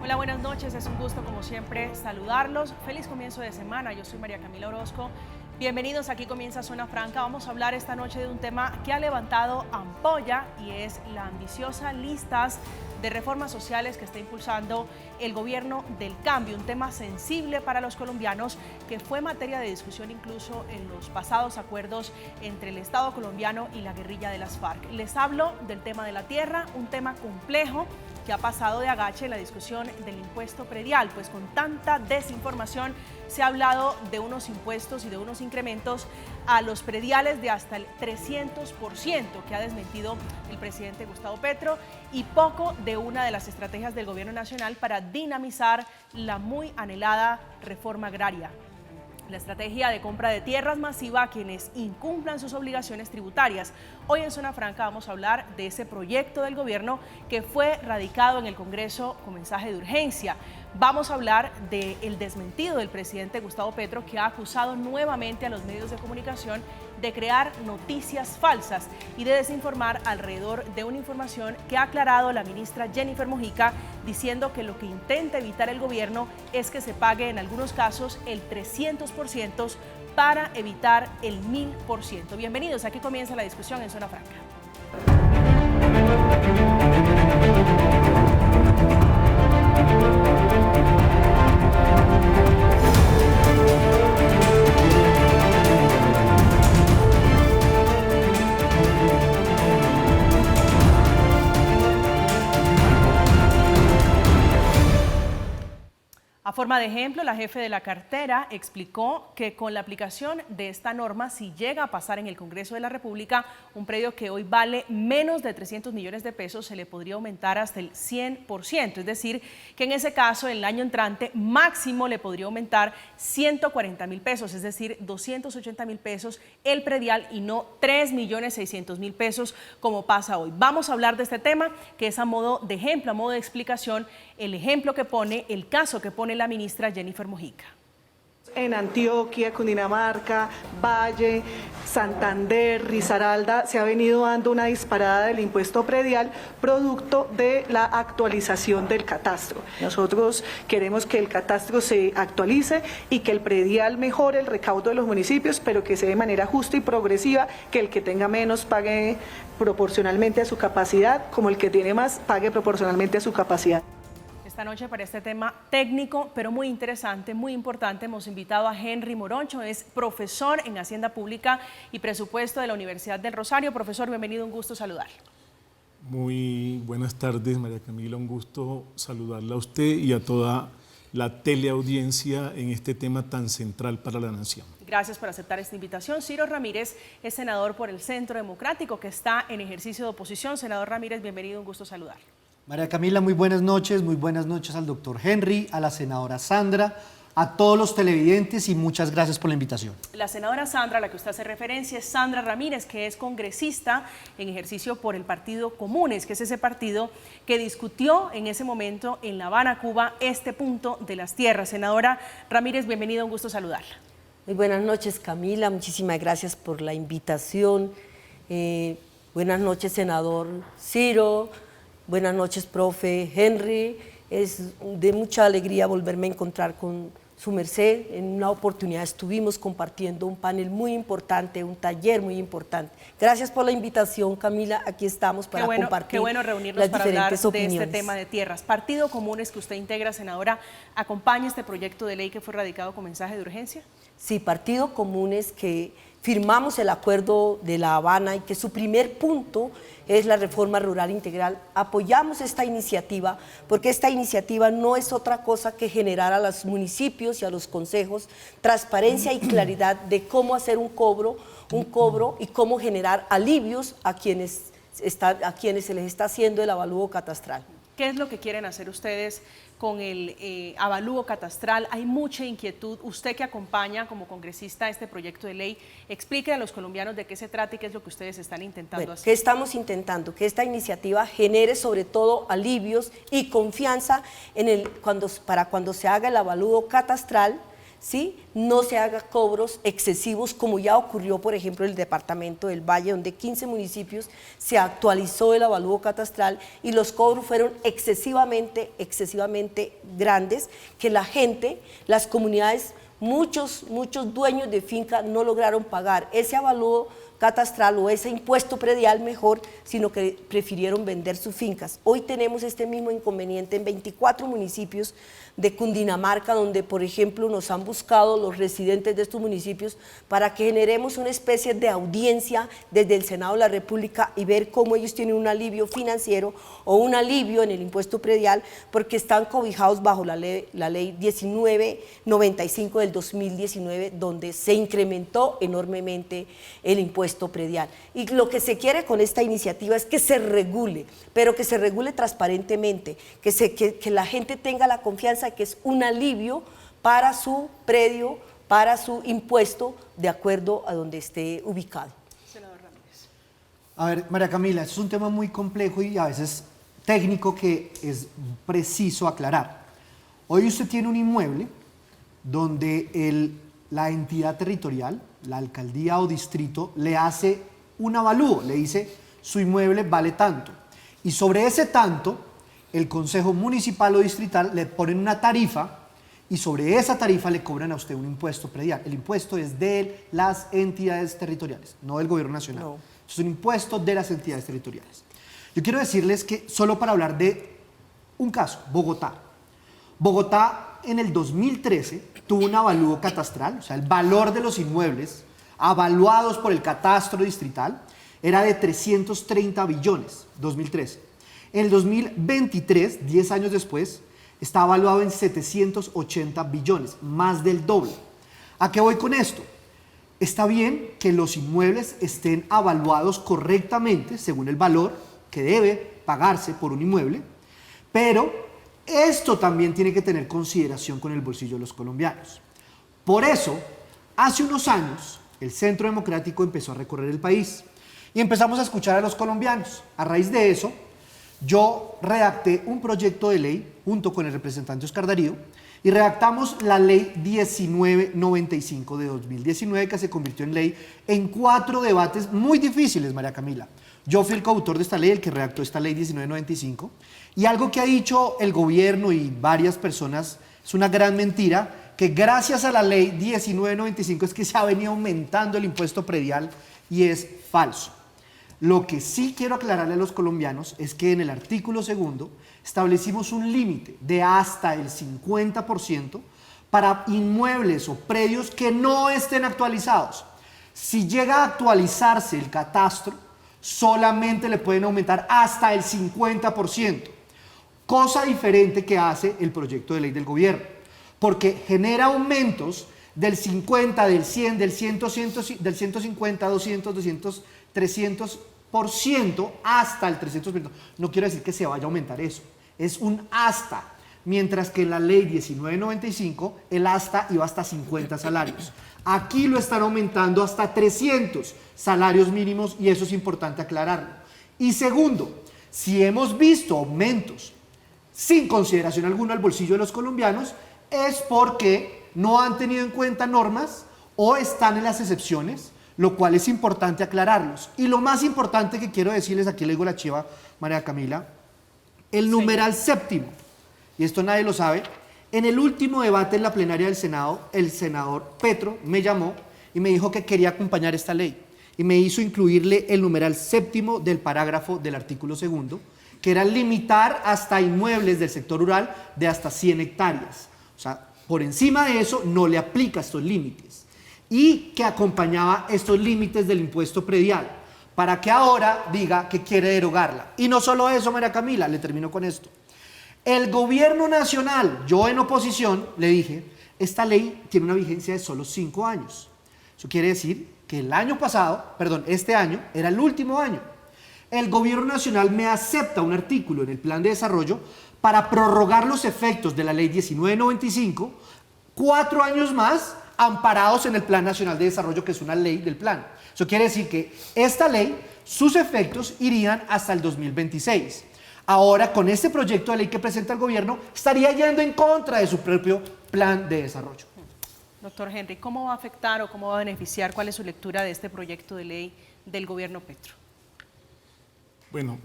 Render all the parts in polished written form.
Hola, buenas noches, es un gusto como siempre saludarlos. Feliz comienzo de semana, yo soy María Camila Orozco. Bienvenidos, aquí comienza Zona Franca. Vamos a hablar esta noche de un tema que ha levantado ampolla y es la ambiciosa lista de reformas sociales que está impulsando el gobierno del cambio, un tema sensible para los colombianos que fue materia de discusión incluso en los pasados acuerdos entre el Estado colombiano y la guerrilla de las FARC. Les hablo del tema de la tierra, un tema complejo que ha pasado de agache en la discusión del impuesto predial, pues con tanta desinformación se ha hablado de unos impuestos y de unos incrementos a los prediales de hasta el 300% que ha desmentido el presidente Gustavo Petro y poco de una de las estrategias del gobierno nacional para dinamizar la muy anhelada reforma agraria. La estrategia de compra de tierras masiva a quienes incumplan sus obligaciones tributarias. Hoy en Zona Franca vamos a hablar de ese proyecto del gobierno que fue radicado en el Congreso con mensaje de urgencia. Vamos a hablar del desmentido del presidente Gustavo Petro, que ha acusado nuevamente a los medios de comunicación de crear noticias falsas y de desinformar alrededor de una información que ha aclarado la ministra Jennifer Mojica, diciendo que lo que intenta evitar el gobierno es que se pague en algunos casos el 300% para evitar el 1000%. Bienvenidos, aquí comienza la discusión en Zona Franca. A forma de ejemplo, la jefe de la cartera explicó que con la aplicación de esta norma, si llega a pasar en el Congreso de la República, un predio que hoy vale menos de 300 millones de pesos se le podría aumentar hasta el 100%, es decir, que en ese caso, el año entrante, máximo le podría aumentar 140.000 pesos, es decir, 280.000 pesos el predial y no 3.600.000 pesos como pasa hoy. Vamos a hablar de este tema, que es a modo de ejemplo, a modo de explicación, el ejemplo que pone, el caso que pone la ministra Jennifer Mojica. En Antioquia, Cundinamarca, Valle, Santander, Risaralda, se ha venido dando una disparada del impuesto predial producto de la actualización del catastro. Nosotros queremos que el catastro se actualice y que el predial mejore el recaudo de los municipios, pero que sea de manera justa y progresiva, que el que tenga menos pague proporcionalmente a su capacidad, como el que tiene más pague proporcionalmente a su capacidad. Esta noche para este tema técnico, pero muy interesante, muy importante, hemos invitado a Henry Moroncho, es profesor en Hacienda Pública y Presupuesto de la Universidad del Rosario. Profesor, bienvenido, un gusto saludarlo. Muy buenas tardes, María Camila, un gusto saludarla a usted y a toda la teleaudiencia en este tema tan central para la nación. Gracias por aceptar esta invitación. Ciro Ramírez es senador por el Centro Democrático que está en ejercicio de oposición. Senador Ramírez, bienvenido, un gusto saludarlo. María Camila, muy buenas noches al doctor Henry, a la senadora Sandra, a todos los televidentes y muchas gracias por la invitación. La senadora Sandra, a la que usted hace referencia, es Sandra Ramírez, que es congresista en ejercicio por el Partido Comunes, que es ese partido que discutió en ese momento en La Habana, Cuba, este punto de las tierras. Senadora Ramírez, bienvenida, un gusto saludarla. Muy buenas noches, Camila, muchísimas gracias por la invitación. Buenas noches, senador Ciro. Buenas noches, profe Henry. Es de mucha alegría volverme a encontrar con su merced. En una oportunidad estuvimos compartiendo un panel muy importante, un taller muy importante. Gracias por la invitación, Camila. Aquí estamos para compartir qué bueno reunirnos las para hablar diferentes opiniones. de este tema de tierras. Partido Comunes que usted integra, senadora, ¿acompaña este proyecto de ley que fue radicado con mensaje de urgencia? Sí, Partido Comunes que firmamos el acuerdo de La Habana y que su primer punto es la reforma rural integral. Apoyamos esta iniciativa porque esta iniciativa no es otra cosa que generar a los municipios y a los consejos transparencia y claridad de cómo hacer un cobro y cómo generar alivios a quienes se les está haciendo el avalúo catastral. ¿Qué es lo que quieren hacer ustedes con el avalúo catastral? Hay mucha inquietud. Usted que acompaña como congresista este proyecto de ley, explique a los colombianos de qué se trata y qué es lo que ustedes están intentando hacer. ¿Qué estamos intentando? Que esta iniciativa genere sobre todo alivios y confianza para cuando se haga el avalúo catastral, ¿sí? No se haga cobros excesivos como ya ocurrió, por ejemplo, en el departamento del Valle, donde 15 municipios se actualizó el avalúo catastral y los cobros fueron excesivamente grandes, que la gente, las comunidades, muchos dueños de finca no lograron pagar ese avalúo catastral o ese impuesto predial mejor, sino que prefirieron vender sus fincas. Hoy tenemos este mismo inconveniente en 24 municipios de Cundinamarca, donde, por ejemplo, nos han buscado los residentes de estos municipios para que generemos una especie de audiencia desde el Senado de la República y ver cómo ellos tienen un alivio financiero o un alivio en el impuesto predial, porque están cobijados bajo la ley 1995 del 2019, donde se incrementó enormemente el impuesto predial. Y lo que se quiere con esta iniciativa es que se regule, pero que se regule transparentemente, que la gente tenga la confianza que es un alivio para su predio, para su impuesto, de acuerdo a donde esté ubicado. Senador Ramírez. A ver, María Camila, es un tema muy complejo y a veces técnico que es preciso aclarar. Hoy usted tiene un inmueble donde la entidad territorial, la alcaldía o distrito, le hace un avalúo, le dice su inmueble vale tanto. Y sobre ese tanto, el Consejo Municipal o Distrital le ponen una tarifa y sobre esa tarifa le cobran a usted un impuesto predial. El impuesto es de las entidades territoriales, no del gobierno nacional. No. Es un impuesto de las entidades territoriales. Yo quiero decirles que, solo para hablar de un caso, Bogotá. Bogotá en el 2013 tuvo un avalúo catastral, o sea, el valor de los inmuebles avaluados por el catastro distrital era de 330 billones, 2013. En el 2023, 10 años después, está evaluado en 780 billones, más del doble. ¿A qué voy con esto? Está bien que los inmuebles estén avaluados correctamente según el valor que debe pagarse por un inmueble, pero esto también tiene que tener consideración con el bolsillo de los colombianos. Por eso, hace unos años, el Centro Democrático empezó a recorrer el país y empezamos a escuchar a los colombianos. A raíz de eso, yo redacté un proyecto de ley junto con el representante Oscar Darío y redactamos la ley 1995 de 2019, que se convirtió en ley en 4 debates muy difíciles, María Camila. Yo fui el coautor de esta ley, el que redactó esta ley 1995, y algo que ha dicho el gobierno y varias personas es una gran mentira, que gracias a la ley 1995 es que se ha venido aumentando el impuesto predial, y es falso. Lo que sí quiero aclararle a los colombianos es que en el artículo 2 establecimos un límite de hasta el 50% para inmuebles o predios que no estén actualizados. Si llega a actualizarse el catastro, solamente le pueden aumentar hasta el 50%, cosa diferente que hace el proyecto de ley del gobierno, porque genera aumentos del 50, del 100, del 100, del 150, 200, 200, 300% hasta el 300%. No quiero decir que se vaya a aumentar eso, es un hasta, mientras que en la ley 1995 el hasta iba hasta 50 salarios. Aquí lo están aumentando hasta 300 salarios mínimos y eso es importante aclararlo. Y segundo, si hemos visto aumentos sin consideración alguna al bolsillo de los colombianos, es porque no han tenido en cuenta normas o están en las excepciones, lo cual es importante aclararlos. Y lo más importante que quiero decirles, aquí le digo la chiva, María Camila, el numeral séptimo, y esto nadie lo sabe, en el último debate en la plenaria del Senado, el senador Petro me llamó y me dijo que quería acompañar esta ley, y me hizo incluirle el numeral séptimo del parágrafo del artículo 2, que era limitar hasta inmuebles del sector rural de hasta 100 hectáreas. O sea, por encima de eso no le aplica estos límites. Y que acompañaba estos límites del impuesto predial, para que ahora diga que quiere derogarla. Y no solo eso, María Camila, le termino con esto. El gobierno nacional, yo en oposición, le dije, esta ley tiene una vigencia de solo 5 años. Eso quiere decir que el año pasado, este año, era el último año. El gobierno nacional me acepta un artículo en el plan de desarrollo para prorrogar los efectos de la ley 1995, 4 años más, amparados en el Plan Nacional de Desarrollo, que es una ley del plan. Eso quiere decir que esta ley, sus efectos irían hasta el 2026. Ahora, con este proyecto de ley que presenta el gobierno, estaría yendo en contra de su propio plan de desarrollo. Doctor Henry, ¿cómo va a afectar o cómo va a beneficiar, cuál es su lectura de este proyecto de ley del gobierno Petro? Bueno,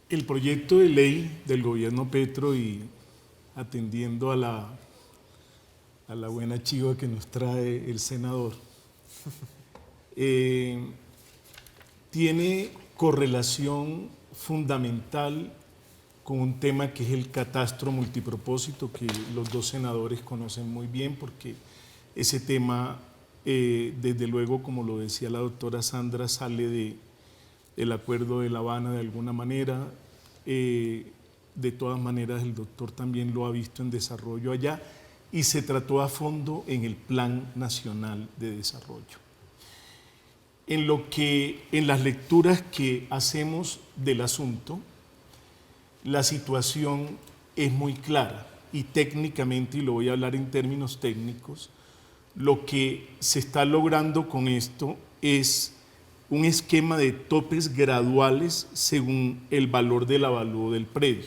el proyecto de ley del gobierno Petro, y atendiendo a la buena chiva que nos trae el senador, tiene correlación fundamental con un tema que es el catastro multipropósito, que los dos senadores conocen muy bien, porque ese tema, desde luego, como lo decía la doctora Sandra, sale del Acuerdo de La Habana de alguna manera. De todas maneras, el doctor también lo ha visto en desarrollo allá y se trató a fondo en el Plan Nacional de Desarrollo. En las lecturas que hacemos del asunto, la situación es muy clara y técnicamente, y lo voy a hablar en términos técnicos, lo que se está logrando con esto es un esquema de topes graduales según el valor del avalúo del predio.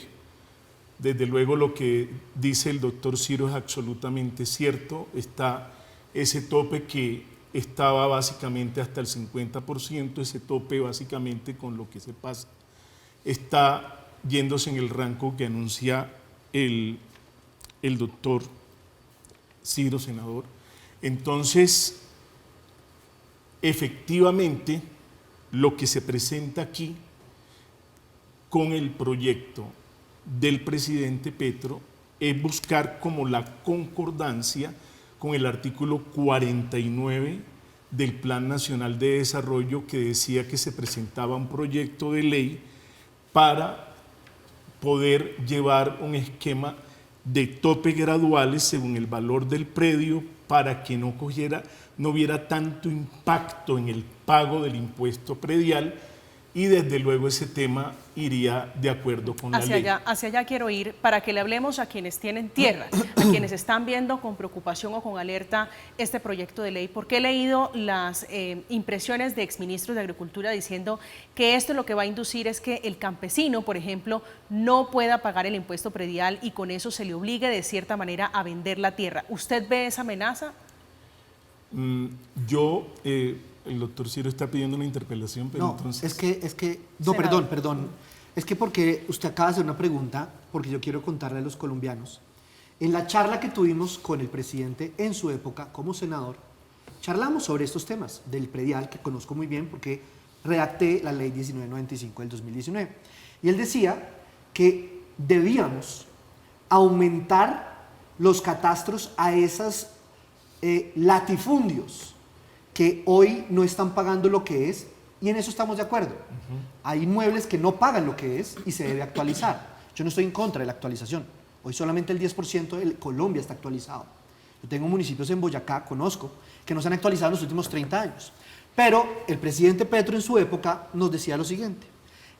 Desde luego lo que dice el doctor Ciro es absolutamente cierto. Está ese tope que estaba básicamente hasta el 50%, ese tope básicamente con lo que se pasa está yéndose en el rango que anuncia el doctor Ciro, senador. Entonces, efectivamente, lo que se presenta aquí con el proyecto del presidente Petro es buscar como la concordancia con el artículo 49 del Plan Nacional de Desarrollo, que decía que se presentaba un proyecto de ley para poder llevar un esquema de tope graduales según el valor del predio, para que no hubiera tanto impacto en el pago del impuesto predial, y desde luego ese tema iría de acuerdo con la ley. Hacia allá quiero ir, para que le hablemos a quienes tienen tierras, a quienes están viendo con preocupación o con alerta este proyecto de ley, porque he leído las impresiones de exministros de Agricultura diciendo que esto lo que va a inducir es que el campesino, por ejemplo, no pueda pagar el impuesto predial y con eso se le obligue de cierta manera a vender la tierra. ¿Usted ve esa amenaza? El doctor Ciro está pidiendo una interpelación, pero no, entonces... Perdón. Es que porque usted acaba de hacer una pregunta, porque yo quiero contarle a los colombianos. En la charla que tuvimos con el presidente en su época como senador, charlamos sobre estos temas del predial, que conozco muy bien porque redacté la ley 1995 del 2019. Y él decía que debíamos aumentar los catastros a esos latifundios que hoy no están pagando lo que es, y en eso estamos de acuerdo. Hay inmuebles que no pagan lo que es y se debe actualizar. Yo no estoy en contra de la actualización. Hoy solamente el 10% de Colombia está actualizado. Yo tengo municipios en Boyacá, conozco, que no se han actualizado en los últimos 30 años. Pero el presidente Petro en su época nos decía lo siguiente,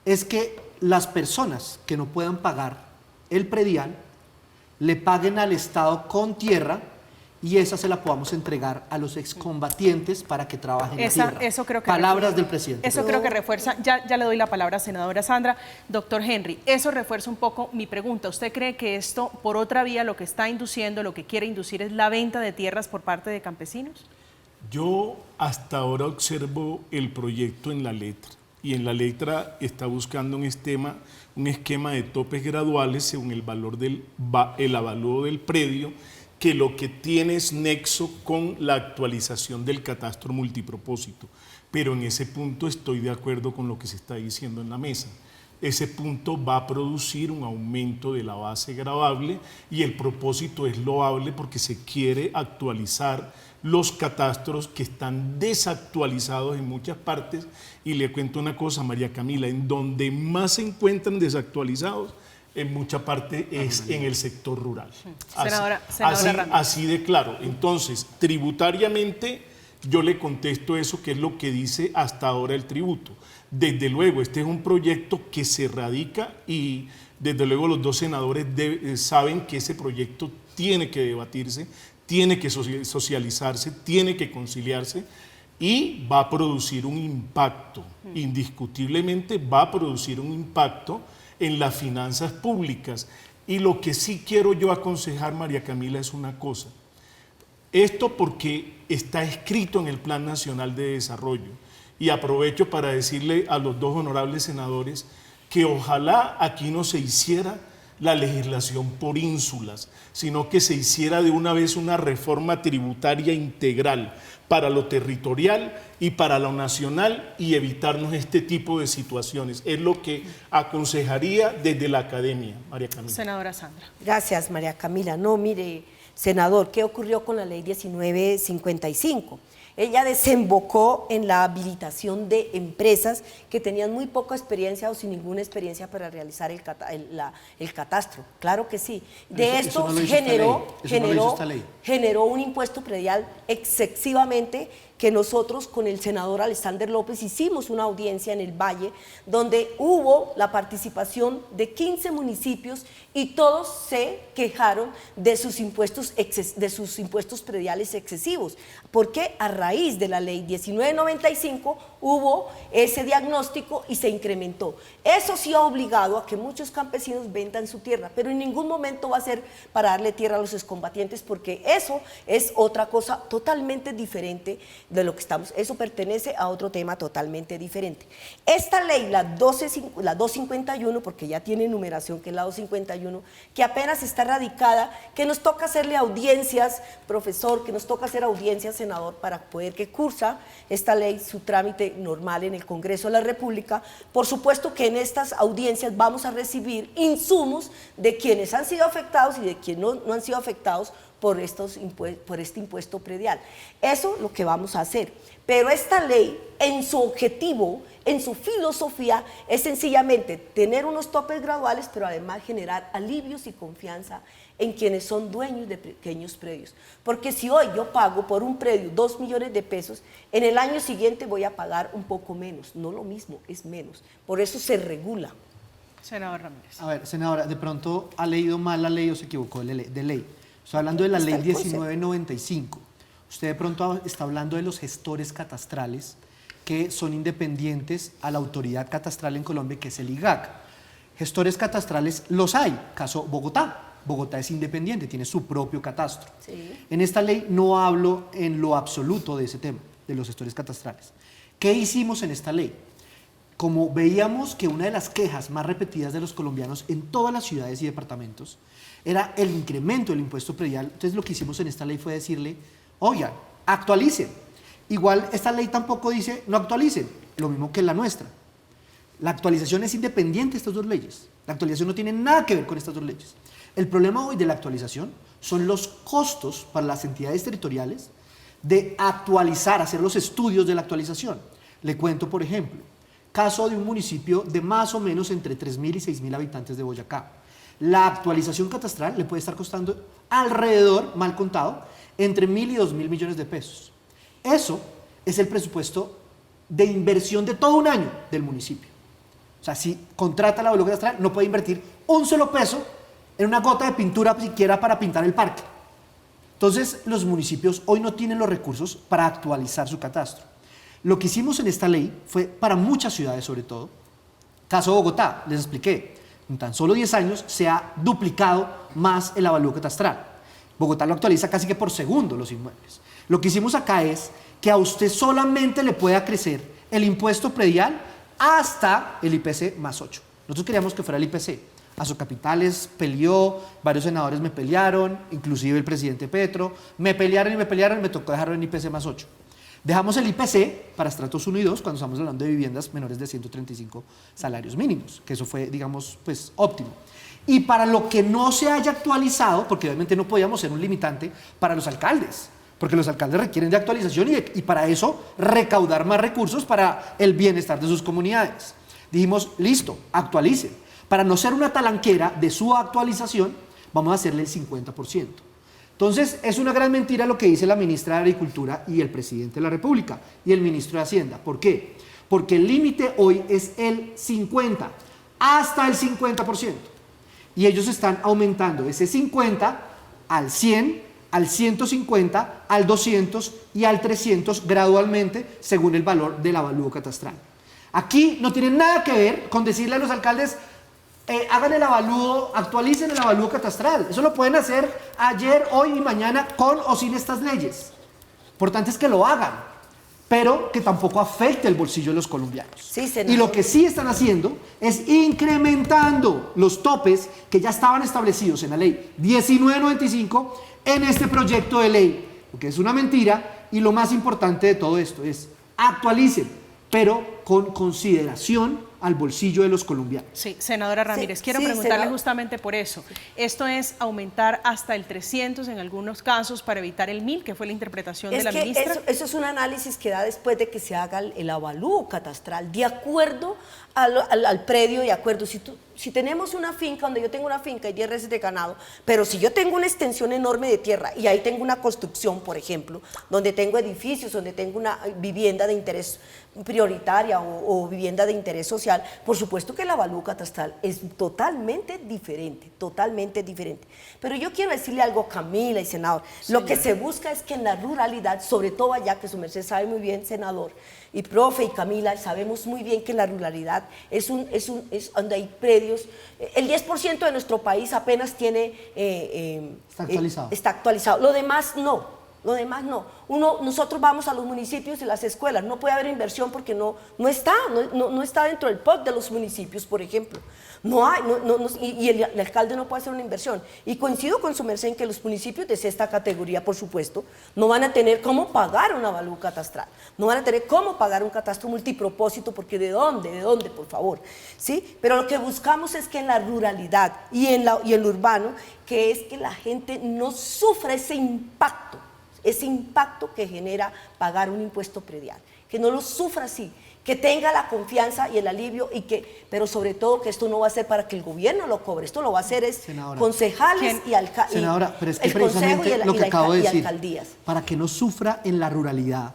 es que las personas que no puedan pagar el predial le paguen al Estado con tierra, y esa se la podamos entregar a los excombatientes para que trabajen en tierra. Eso creo que Palabras del presidente. Eso creo que refuerza, ya le doy la palabra a senadora Sandra. Doctor Henry, eso refuerza un poco mi pregunta. ¿Usted cree que esto, por otra vía, lo que está induciendo, lo que quiere inducir es la venta de tierras por parte de campesinos? Yo hasta ahora observo el proyecto en la letra, y en la letra está buscando un esquema de topes graduales según el valor el avalúo del predio, que lo que tiene es nexo con la actualización del catastro multipropósito. Pero en ese punto estoy de acuerdo con lo que se está diciendo en la mesa. Ese punto va a producir un aumento de la base gravable, y el propósito es loable porque se quiere actualizar los catastros que están desactualizados en muchas partes. Y le cuento una cosa, María Camila, en donde más se encuentran desactualizados, en mucha parte es en el sector rural. Así de claro. Entonces, tributariamente, yo le contesto eso, que es lo que dice hasta ahora el tributo. Desde luego, este es un proyecto que se radica, y desde luego los dos senadores saben que ese proyecto tiene que debatirse, tiene que socializarse, tiene que conciliarse, y va a producir un impacto, indiscutiblemente va a producir un impacto en las finanzas públicas. Y lo que sí quiero yo aconsejar, María Camila, es una cosa. Esto porque está escrito en el Plan Nacional de Desarrollo. Y aprovecho para decirle a los dos honorables senadores que ojalá aquí no se hiciera la legislación por ínsulas, sino que se hiciera de una vez una reforma tributaria integral para lo territorial y para lo nacional y evitarnos este tipo de situaciones. Es lo que aconsejaría desde la academia, María Camila. Senadora Sandra. Gracias, María Camila. No, mire, senador, ¿qué ocurrió con la ley 1955? Ella desembocó en la habilitación de empresas que tenían muy poca experiencia o sin ninguna experiencia para realizar el catastro. Claro que sí. De esto generó un impuesto predial excesivamente que nosotros con el senador Alexander López hicimos una audiencia en el Valle donde hubo la participación de 15 municipios y todos se quejaron de sus impuestos prediales excesivos, porque a raíz de la ley 1995 hubo ese diagnóstico y se incrementó. Eso sí ha obligado a que muchos campesinos vendan su tierra, pero en ningún momento va a ser para darle tierra a los excombatientes, porque eso es otra cosa totalmente diferente de lo que estamos, eso pertenece a otro tema totalmente diferente. Esta ley, la 251, porque ya tiene numeración, que es la 251, que apenas está radicada, que nos toca hacerle audiencias, profesor, que nos toca hacer audiencias, senador, para poder que cursa esta ley su trámite normal en el Congreso de la República. Por supuesto que en estas audiencias vamos a recibir insumos de quienes han sido afectados y de quienes no han sido afectados por este impuesto predial. Eso es lo que vamos a hacer. Pero esta ley, en su objetivo, en su filosofía, es sencillamente tener unos topes graduales, pero además generar alivios y confianza en quienes son dueños de pequeños predios. Porque si hoy yo pago por un predio 2 millones de pesos, en el año siguiente voy a pagar un poco menos. No lo mismo, es menos. Por eso se regula. Senador Ramírez. A ver, senadora, de pronto ha leído mal la ley o se equivocó de ley. Estoy hablando de la ley 1995. Usted de pronto está hablando de los gestores catastrales que son independientes a la autoridad catastral en Colombia, que es el IGAC. Gestores catastrales los hay, caso Bogotá. Bogotá es independiente, tiene su propio catastro. Sí. En esta ley no hablo en lo absoluto de ese tema, de los gestores catastrales. ¿Qué hicimos en esta ley? Como veíamos que una de las quejas más repetidas de los colombianos en todas las ciudades y departamentos era el incremento del impuesto predial, entonces lo que hicimos en esta ley fue decirle, oigan, actualicen. Igual esta ley tampoco dice no actualicen, lo mismo que la nuestra. La actualización es independiente de estas dos leyes. La actualización no tiene nada que ver con estas dos leyes. El problema hoy de la actualización son los costos para las entidades territoriales de actualizar, hacer los estudios de la actualización. Le cuento, por ejemplo, caso de un municipio de más o menos entre 3.000 y 6.000 habitantes de Boyacá. La actualización catastral le puede estar costando alrededor, mal contado, entre 1.000 y 2.000 millones de pesos. Eso es el presupuesto de inversión de todo un año del municipio. O sea, si contrata la evaluación catastral, no puede invertir un solo peso en una gota de pintura siquiera para pintar el parque. Entonces, los municipios hoy no tienen los recursos para actualizar su catastro. Lo que hicimos en esta ley fue para muchas ciudades, sobre todo. Caso Bogotá, les expliqué. En tan solo 10 años se ha duplicado más el avalúo catastral. Bogotá lo actualiza casi que por segundo los inmuebles. Lo que hicimos acá es que a usted solamente le pueda crecer el impuesto predial hasta el IPC más 8. Nosotros queríamos que fuera el IPC. Asocapitales peleó, varios senadores me pelearon, inclusive el presidente Petro. Me pelearon y me tocó dejarlo en IPC más 8. Dejamos el IPC para estratos 1 y 2 cuando estamos hablando de viviendas menores de 135 salarios mínimos, que eso fue, digamos, pues óptimo. Y para lo que no se haya actualizado, porque obviamente no podíamos ser un limitante para los alcaldes, porque los alcaldes requieren de actualización y para eso recaudar más recursos para el bienestar de sus comunidades. Dijimos, listo, actualicen. Para no ser una talanquera de su actualización, vamos a hacerle el 50%. Entonces, es una gran mentira lo que dice la ministra de Agricultura y el presidente de la República y el ministro de Hacienda. ¿Por qué? Porque el límite hoy es el 50%, hasta el 50%. Y ellos están aumentando ese 50 al 100, al 150, al 200 y al 300 gradualmente según el valor del avalúo catastral. Aquí no tiene nada que ver con decirle a los alcaldes hagan el avalúo, actualicen el avalúo catastral. Eso lo pueden hacer ayer, hoy y mañana con o sin estas leyes. Importante es que lo hagan, pero que tampoco afecte el bolsillo de los colombianos. Sí, senador. Y lo que sí están haciendo es incrementando los topes que ya estaban establecidos en la ley 1995 en este proyecto de ley, lo que es una mentira. Y lo más importante de todo esto es actualicen, pero con consideración al bolsillo de los colombianos. Sí, senadora Ramírez, quiero sí, preguntarle senador. justamente por eso. Esto es aumentar hasta el 300 en algunos casos para evitar el 1000, que fue la interpretación de la ministra. Eso es un análisis que da después de que se haga el avalúo catastral, de acuerdo al predio, de acuerdo. Si tenemos una finca, donde yo tengo una finca y 10 reses de ganado, pero si yo tengo una extensión enorme de tierra y ahí tengo una construcción, por ejemplo, donde tengo edificios, donde tengo una vivienda de interés prioritaria o vivienda de interés social, por supuesto que el avalúo catastral es totalmente diferente, totalmente diferente. Pero yo quiero decirle algo, Camila y senador, lo que se busca es que en la ruralidad, sobre todo allá, que su merced sabe muy bien, senador, y profe y Camila, sabemos muy bien que la ruralidad es donde hay predios. El 10% de nuestro país apenas tiene... Está actualizado. Está actualizado. Lo demás no. Lo demás no. Nosotros vamos a los municipios y las escuelas, no puede haber inversión porque no está dentro del POC de los municipios, por ejemplo. No hay, y el alcalde no puede hacer una inversión. Y coincido con su merced en que los municipios de sexta categoría, por supuesto, no van a tener cómo pagar un avalúo catastral, no van a tener cómo pagar un catastro multipropósito, porque ¿de dónde, por favor? ¿Sí? Pero lo que buscamos es que en la ruralidad y en lo urbano, que es que la gente no sufra ese impacto que genera pagar un impuesto predial, que no lo sufra así, que tenga la confianza y el alivio, pero sobre todo que esto no va a ser para que el gobierno lo cobre, esto lo va a hacer Senadora, concejales y alcaldes. Senadora, pero es que el consejo precisamente lo que acabo de decir, alcaldías. para que no sufra en la ruralidad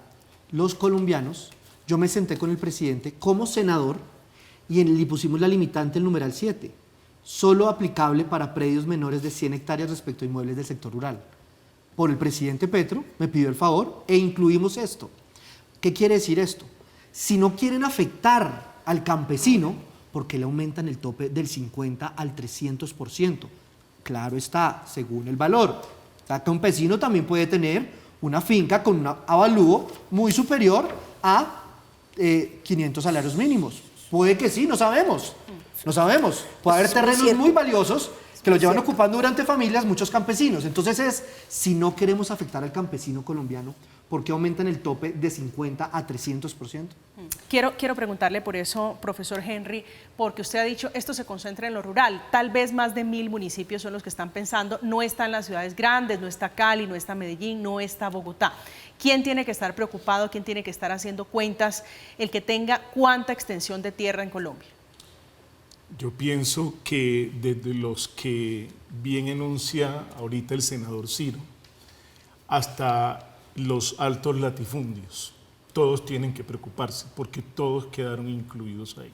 los colombianos, yo me senté con el presidente como senador y le pusimos la limitante, el numeral 7, solo aplicable para predios menores de 100 hectáreas respecto a inmuebles del sector rural. Por el presidente Petro, me pidió el favor e incluimos esto. ¿Qué quiere decir esto? Si no quieren afectar al campesino, ¿por qué le aumentan el tope del 50 al 300%? Claro está, según el valor. El campesino también puede tener una finca con un avalúo muy superior a 500 salarios mínimos. Puede que sí, no sabemos. No sabemos. Puede haber terrenos muy valiosos que lo llevan ocupando durante familias muchos campesinos. Entonces si no queremos afectar al campesino colombiano, ¿por qué aumentan el tope de 50 a 300%? Quiero preguntarle por eso, profesor Henry, porque usted ha dicho esto se concentra en lo rural. Tal vez más de 1000 municipios son los que están pensando, no están las ciudades grandes, no está Cali, no está Medellín, no está Bogotá. ¿Quién tiene que estar preocupado? ¿Quién tiene que estar haciendo cuentas? El que tenga cuánta extensión de tierra en Colombia. Yo pienso que desde los que bien enuncia ahorita el senador Ciro, hasta los altos latifundios, todos tienen que preocuparse porque todos quedaron incluidos ahí.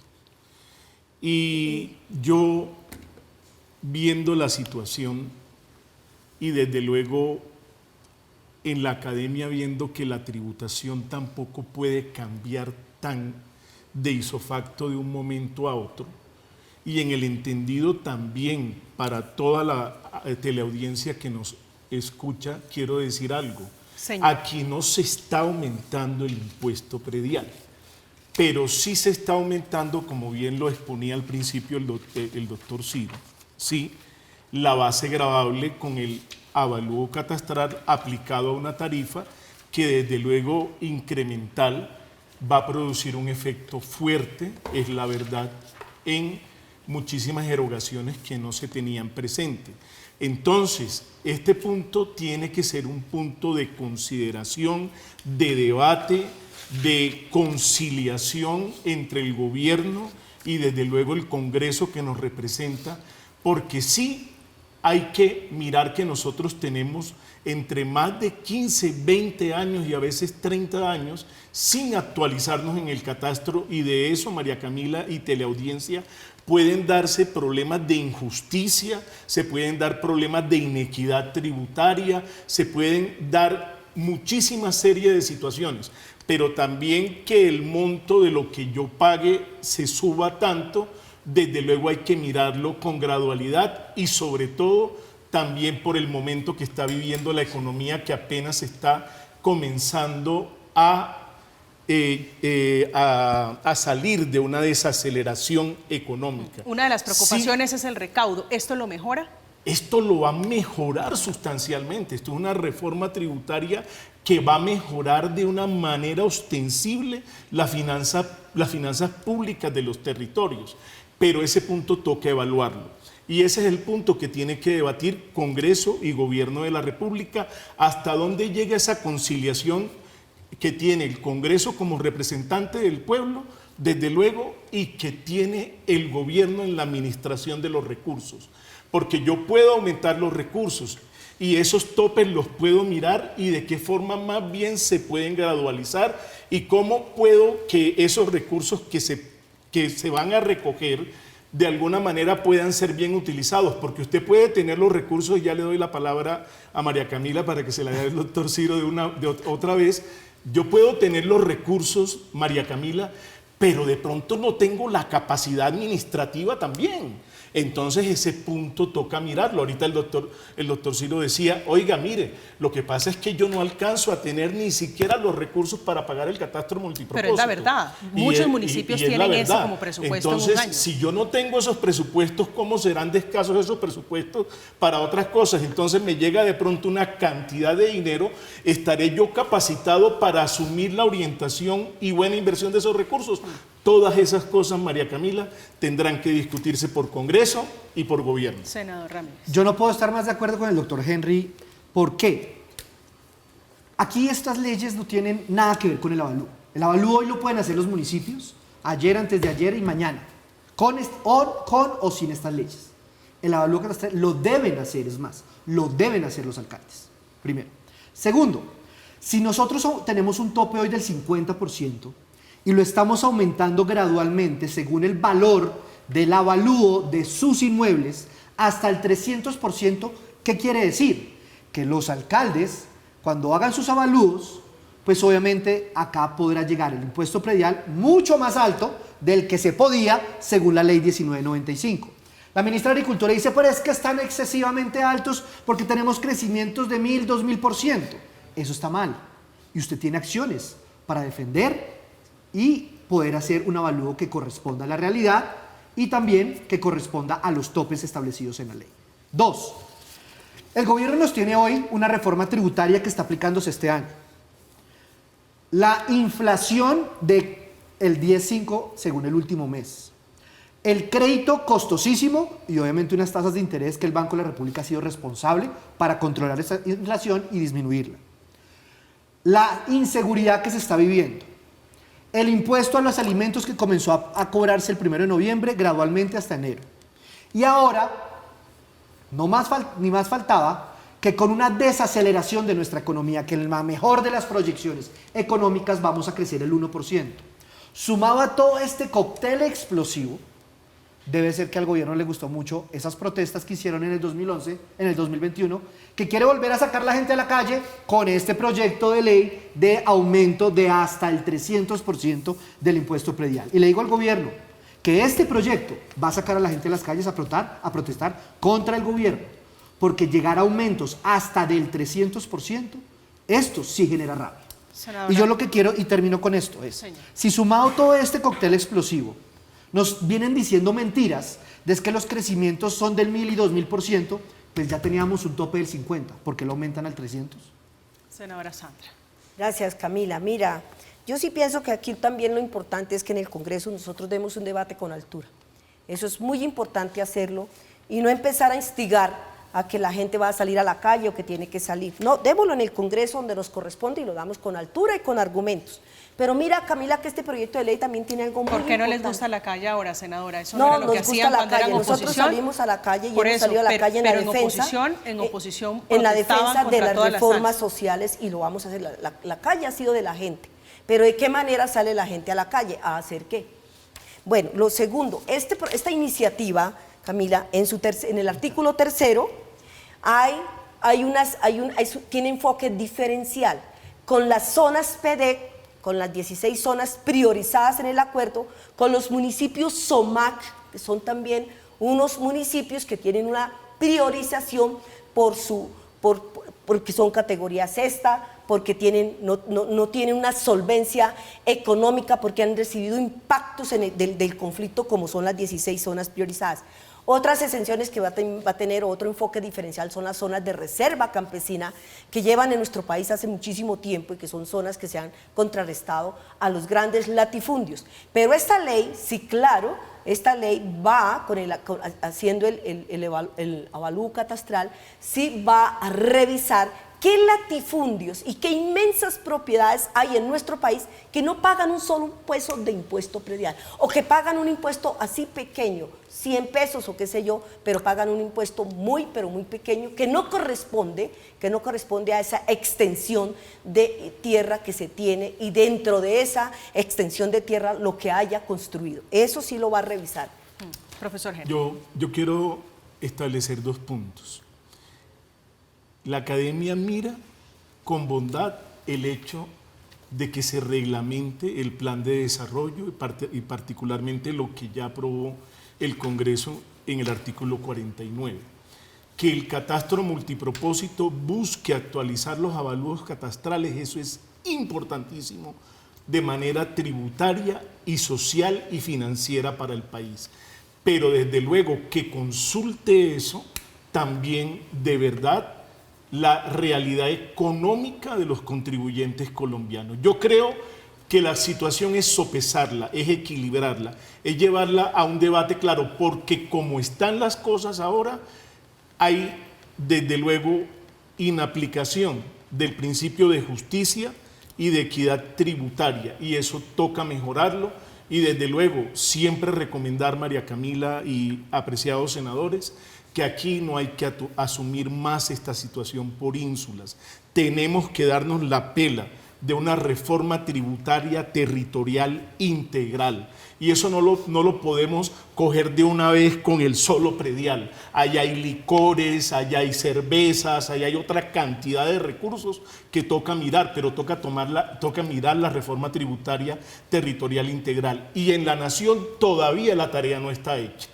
Y yo, viendo la situación y desde luego en la academia viendo que la tributación tampoco puede cambiar tan de isofacto de un momento a otro, y en el entendido también para toda la teleaudiencia que nos escucha, quiero decir algo. Señor. Aquí no se está aumentando el impuesto predial, pero sí se está aumentando, como bien lo exponía al principio el doctor Ciro, sí, la base gravable con el avalúo catastral aplicado a una tarifa que desde luego incremental va a producir un efecto fuerte, es la verdad, en muchísimas erogaciones que no se tenían presente. Entonces, este punto tiene que ser un punto de consideración, de debate, de conciliación entre el gobierno y desde luego el Congreso que nos representa, porque sí hay que mirar que nosotros tenemos entre más de 15, 20 años y a veces 30 años sin actualizarnos en el catastro, y de eso, María Camila y teleaudiencia, pueden darse problemas de injusticia, se pueden dar problemas de inequidad tributaria, se pueden dar muchísima serie de situaciones, pero también que el monto de lo que yo pague se suba tanto desde luego hay que mirarlo con gradualidad y sobre todo también por el momento que está viviendo la economía, que apenas está comenzando a salir de una desaceleración económica. Una de las preocupaciones es el recaudo. ¿Esto lo mejora? Esto lo va a mejorar sustancialmente. Esto es una reforma tributaria que va a mejorar de una manera ostensible las finanzas públicas de los territorios. Pero ese punto toca evaluarlo. Y ese es el punto que tiene que debatir Congreso y Gobierno de la República, hasta dónde llega esa conciliación que tiene el Congreso como representante del pueblo, desde luego, y que tiene el gobierno en la administración de los recursos. Porque yo puedo aumentar los recursos y esos topes los puedo mirar y de qué forma más bien se pueden gradualizar y cómo puedo que esos recursos que se van a recoger de alguna manera puedan ser bien utilizados, porque usted puede tener los recursos, y ya le doy la palabra a María Camila para que se la dé el doctor Ciro otra vez. Yo puedo tener los recursos, María Camila, pero de pronto no tengo la capacidad administrativa también. Entonces ese punto toca mirarlo. Ahorita el doctor Ciro decía, oiga, mire, lo que pasa es que yo no alcanzo a tener ni siquiera los recursos para pagar el catastro multipropósito. Pero es la verdad, muchos municipios tienen eso como presupuesto. Entonces, en un año. si yo no tengo esos presupuestos, ¿cómo serán de escasos esos presupuestos para otras cosas? Entonces me llega de pronto una cantidad de dinero, ¿estaré yo capacitado para asumir la orientación y buena inversión de esos recursos? Todas esas cosas, María Camila, tendrán que discutirse por Congreso y por Gobierno. Senador Ramírez. Yo no puedo estar más de acuerdo con el doctor Henry. ¿Por qué? Aquí estas leyes no tienen nada que ver con el avalúo. El avalúo hoy lo pueden hacer los municipios, ayer, antes de ayer y mañana, con o sin estas leyes. El avalúo catastral lo deben hacer, es más, lo deben hacer los alcaldes, primero. Segundo, si nosotros tenemos un tope hoy del 50%, y lo estamos aumentando gradualmente según el valor del avalúo de sus inmuebles hasta el 300%, ¿qué quiere decir? Que los alcaldes, cuando hagan sus avalúos, pues obviamente acá podrá llegar el impuesto predial mucho más alto del que se podía según la ley 1995. La ministra de Agricultura dice, pero es que están excesivamente altos porque tenemos crecimientos de 1000, 2000%. Eso está mal. Y usted tiene acciones para defender y poder hacer un avalúo que corresponda a la realidad y también que corresponda a los topes establecidos en la ley. 2. El gobierno nos tiene hoy una reforma tributaria que está aplicándose este año. La inflación del 10,5 según el último mes. El crédito costosísimo y obviamente unas tasas de interés que el Banco de la República ha sido responsable para controlar esa inflación y disminuirla. La inseguridad que se está viviendo. El impuesto a los alimentos que comenzó a cobrarse el 1 de noviembre, gradualmente hasta enero. Y ahora, ni más faltaba que con una desaceleración de nuestra economía, que en la mejor de las proyecciones económicas vamos a crecer el 1%. Sumado a todo este cóctel explosivo, debe ser que al gobierno le gustó mucho esas protestas que hicieron en el 2011, en el 2021, que quiere volver a sacar la gente a la calle con este proyecto de ley de aumento de hasta el 300% del impuesto predial. Y le digo al gobierno que este proyecto va a sacar a la gente a las calles a protestar contra el gobierno, porque llegar a aumentos hasta del 300%, esto sí genera rabia. Senadora. Y yo lo que quiero, y termino con esto, es, si sumado todo este cóctel explosivo, nos vienen diciendo mentiras de que los crecimientos son del 1000 y 2000%, pues ya teníamos un tope del 50%. ¿Por qué lo aumentan al 300%? Senadora Sandra. Gracias, Camila. Mira, yo sí pienso que aquí también lo importante es que en el Congreso nosotros demos un debate con altura. Eso es muy importante hacerlo y no empezar a instigar a que la gente va a salir a la calle o que tiene que salir. No, démoslo en el Congreso donde nos corresponde y lo damos con altura y con argumentos. Pero mira, Camila, que este proyecto de ley también tiene algo muy ¿Por qué no les importante. gusta la calle ahora, senadora? Eso No, no era lo nos que gusta hacían la cuando eran calle. Nosotros oposición. salimos a la calle y Por hemos eso, salido a la calle en la pero defensa. en oposición en la protestaban defensa de contra las todas las reformas alzas. sociales y lo vamos a hacer. La calle ha sido de la gente. Pero ¿de qué manera sale la gente a la calle? ¿A hacer qué? Bueno, lo segundo, esta iniciativa, Camila, en el artículo 3 tiene enfoque diferencial con las zonas PEDEC, con las 16 zonas priorizadas en el acuerdo, con los municipios SOMAC que son también unos municipios que tienen una priorización porque son categoría sexta, porque no tienen una solvencia económica, porque han recibido impactos del conflicto, como son las 16 zonas priorizadas. Otras exenciones que va a tener otro enfoque diferencial son las zonas de reserva campesina, que llevan en nuestro país hace muchísimo tiempo y que son zonas que se han contrarrestado a los grandes latifundios. Pero esta ley, sí, claro, esta ley va haciendo el avalúo catastral, sí va a revisar qué latifundios y qué inmensas propiedades hay en nuestro país que no pagan un solo peso de impuesto predial, o que pagan un impuesto así pequeño, 100 pesos o qué sé yo, pero pagan un impuesto pero muy pequeño, que no corresponde a esa extensión de tierra que se tiene, y dentro de esa extensión de tierra lo que haya construido. Eso sí lo va a revisar. Profesor Henry. Yo quiero establecer 2 puntos. La academia mira con bondad el hecho de que se reglamente el plan de desarrollo y particularmente lo que ya aprobó el Congreso en el artículo 49, que el catastro multipropósito busque actualizar los avalúos catastrales. Eso es importantísimo, de manera tributaria y social y financiera para el país. Pero desde luego que consulte eso también de verdad la realidad económica de los contribuyentes colombianos. Yo creo que la situación es sopesarla, es equilibrarla, es llevarla a un debate claro, porque como están las cosas ahora, hay desde luego inaplicación del principio de justicia y de equidad tributaria, y eso toca mejorarlo. Y desde luego siempre recomendar, María Camila y apreciados senadores, que aquí no hay que asumir más esta situación por ínsulas. Tenemos que darnos la pela de una reforma tributaria territorial integral. Y eso no lo podemos coger de una vez con el solo predial. Allá hay licores, allá hay cervezas, allá hay otra cantidad de recursos que toca mirar, pero toca mirar la reforma tributaria territorial integral. Y en la nación todavía la tarea no está hecha.